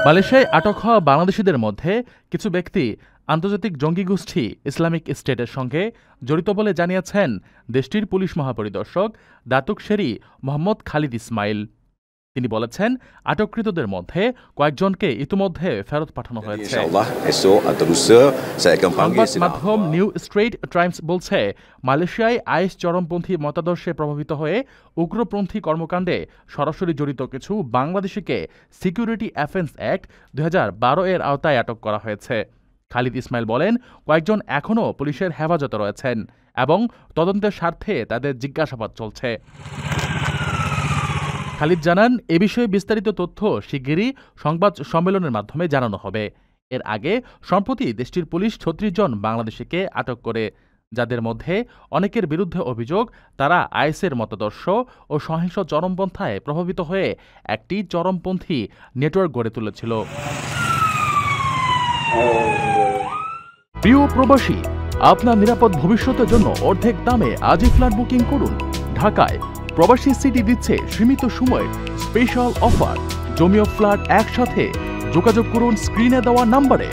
মালয়েশিয়ায় আটক হওয়া বাংলাদেশিদের মধ্যে কিছু ব্যক্তি আন্তর্জাতিক জঙ্গি গোষ্ঠী ইসলামিক স্টেটের সঙ্গে জড়িত বলে জানিয়েছেন দেশটির পুলিশ মহাপরিদর্শক দাতুক সেরি মোহাম্মদ খালিদ ইসমাইল। তিনি বলেছেন, আটককৃতদের মধ্যে কয়েকজনকে ইতিমধ্যে ফেরত পাঠানো হয়েছে। সংবাদ মাধ্যম নিউ স্ট্রেইট টাইমস বলছে, মালয়েশিয়ায় আইএস চরমপন্থী মতাদর্শে প্রভাবিত হয়ে উগ্রপন্থী কর্মকাণ্ডে সরাসরি জড়িত কিছু বাংলাদেশিকে সিকিউরিটি অ্যাফেন্স অ্যাক্ট 2012 এর আওতায় আটক করা হয়েছে। খালিদ ইসমাইল বলেন, কয়েকজন এখনও পুলিশের হেফাজতে রয়েছেন এবং তদন্তের স্বার্থে তাদের জিজ্ঞাসাবাদ চলছে। খালিদ জানান, এ বিষয়ে বিস্তারিত তথ্য শিগগিরই সংবাদ সম্মেলনের মাধ্যমে জানানো হবে। এর আগে সম্প্রতি দেশটির পুলিশ 36 জন বাংলাদেশিকে আটক করে, যাদের মধ্যে অনেকের বিরুদ্ধে অভিযোগ তারা আইএসের মতাদর্শ ও সহিংস চরমপন্থায় প্রভাবিত হয়ে একটি চরমপন্থী নেটওয়ার্ক গড়ে তুলেছিল। প্রিয় প্রবাসী, আপনার নিরাপদ ভবিষ্যতের জন্য অর্ধেক দামে আজই ফ্ল্যাট বুকিং করুন। ঢাকায় প্রবাসী সিটি দিচ্ছে সীমিত সময়ের স্পেশাল অফার। জমি ও ফ্ল্যাট একসাথে। যোগাযোগ করুন স্ক্রিনে দেওয়া নম্বরে।